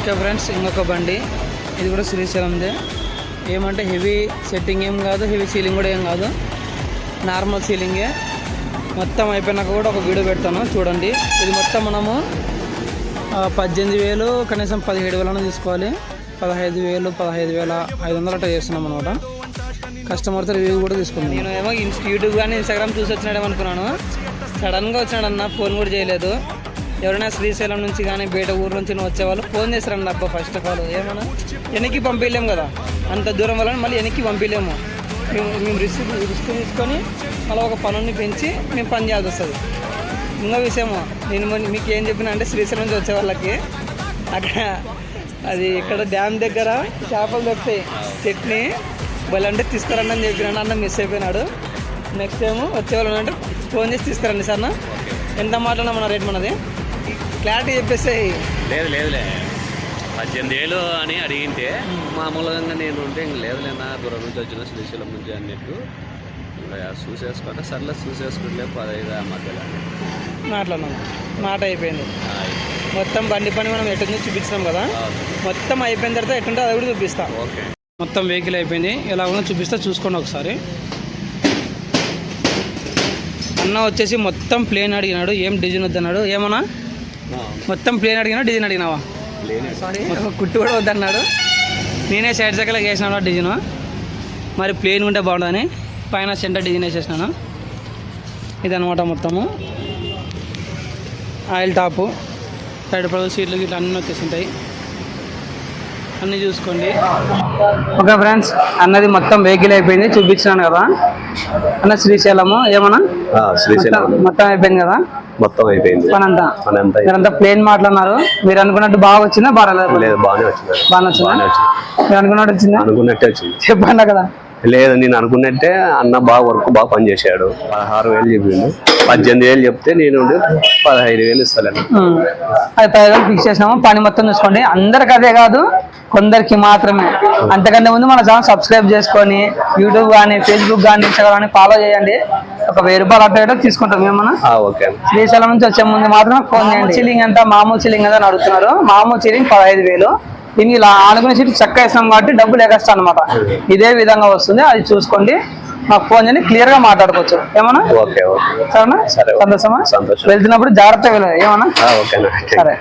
Okay friends, ఇంకొక బండి ఇది కూడా శ్రీశైలందే. ఏమంటే హెవీ సెట్టింగ్ ఏం కాదు, హెవీ సీలింగ్ కూడా ఏం కాదు, నార్మల్ సీలింగే. మొత్తం అయిపోయినాక కూడా ఒక వీడియో పెడతాను చూడండి. ఇది మొత్తం మనము 18,000 కనీసం 17,000 తీసుకోవాలి. 15,000 15,500 అట్లా చేస్తున్నాం అనమాట. కస్టమర్తో రివ్యూ కూడా తీసుకున్నాను. నేను ఏమో యూట్యూబ్ కానీ ఇన్స్టాగ్రామ్ చూసి వచ్చినాడేమనుకున్నాను. సడన్గా వచ్చినాడన్న, ఫోన్ కూడా చేయలేదు. ఎవరైనా శ్రీశైలం నుంచి కానీ బయట ఊరు నుంచి వచ్చేవాళ్ళు ఫోన్ చేస్తారండి. అబ్బా ఫస్ట్ ఆఫ్ ఆల్ ఏమన్నా వెనక్కి పంపించలేము కదా, అంత దూరం వల్ల మళ్ళీ వెనక్కి పంపించలేము. మేము రిస్క్ తీసుకొని మళ్ళీ ఒక పనుని పెంచి మేము పని చేయాల్సి వస్తుంది. ఇంకో విషయము నేను మీకు ఏం చెప్పినా అంటే శ్రీశైలం నుంచి వచ్చే వాళ్ళకి అక్కడ అది ఇక్కడ డ్యామ్ దగ్గర చేపలు దొరుకుతాయి, చట్నీ వాళ్ళంటే తీసుకురండి అని చెప్పినాడు. అన్న మిస్ అయిపోయినాడు. నెక్స్ట్ టైము వచ్చేవాళ్ళు అంటే ఫోన్ చేసి తీసుకురండి సార్. ఎంత మాట్లాడినా మన రేట్ మనది క్లారిటీ చెప్పేసాయి. లేదులే 18,000 అని అడిగింటే మామూలుగా నేను ఉంటే ఇంక లేదులేనా దూరం నుంచి వచ్చిన శ్రీశైలం నుంచి అన్నట్టు చూసేసుకుంటే సర్లే చూసేసుకుంటే 15 మధ్యలో మాట్లాడినాం. మాట అయిపోయింది. మొత్తం బండి పని మనం ఎటు నుంచి చూపించినాం కదా, మొత్తం అయిపోయిన తర్వాత ఎటుంటే అది కూడా చూపిస్తాం. ఓకే, మొత్తం వెహికల్ అయిపోయింది. ఎలా ఉన్నా చూపిస్తా, చూసుకోండి ఒకసారి. అన్న వచ్చేసి మొత్తం ప్లేన్ అడిగినాడు, ఏం డిజైన్ వద్దన్నాడు. ఏమన్నా మొత్తం ప్లేన్ అడిగినా డిజైన్ అడిగినావా? సారీ, కుట్టు కూడా వద్దన్నాడు. నేనే సైడ్ సైకిల్ వేసినాను డిజైన్, మరి ప్లేన్ ఉంటే బాగుంటుందని పైన సెంటర్ డిజైన్ వేసేసినాను. ఇదనమాట మొత్తము ఆయిల్ టాపు, సైడ్ పడవ సీట్లు గిట్లా అన్నీ వచ్చేసింటాయి. అన్నీ చూసుకోండి. ఓకే ఫ్రెండ్స్, అన్నది మొత్తం వెహికల్ అయిపోయింది, చూపించినాను కదా అన్న. శ్రీశైలము ఏమన్నా మొత్తం అయిపోయింది కదా, మొత్తం అయిపోయింది పనంతా. మీరంతా ప్లేన్ మాట్లాడినారు. మీరు అనుకున్నట్టు బాగా వచ్చిందా? బాగానే వచ్చిందా? మీరు అనుకున్నట్టు వచ్చిందా? అనుకున్నట్టే వచ్చింది. చెప్పండి కదా. లేదు, నేను అనుకున్నట్టే అన్న బాగా వర్క్ బాగా పనిచేసాడు. 16,000 చెప్పిండు, 18,000 చెప్తే నేను 15,000 ఇస్తాను. అది 10,000 ఫిక్స్ చేసినాము. పని మొత్తం చూసుకోండి. అందరికి అదే కాదు, కొందరికి మాత్రమే. అంతకంటే ముందు మన ఛానల్ సబ్స్క్రైబ్ చేసుకొని యూట్యూబ్ కానీ ఫేస్బుక్ కానీ ఇన్స్టాగ్రామ్ కానీ ఫాలో చేయండి. ఒక 1,000 రూపాయలు అట్లా తీసుకుంటాం ఏమన్నా. శ్రీశైలం నుంచి వచ్చే ముందు మాత్రం ఫోన్ చేయండి. సీలింగ్ ఎంత, మామూలు సీలింగ్ ఎంత అని అడుగుతున్నారు. మామూలు సీలింగ్ 15,000. దీనికి ఇలా ఆనుకునే సీట్ చక్క వేస్తాం కాబట్టి డబ్బులు ఎగస్తా అనమాట. ఇదే విధంగా వస్తుంది, అది చూసుకోండి. మాకు ఫోన్ చేయండి, క్లియర్ గా మాట్లాడుకోవచ్చు. ఏమన్నా సరేనా? సంతోషమా? వెళ్తున్నప్పుడు జాగ్రత్తగా వెళ్ళాలి. ఏమన్నా సరే.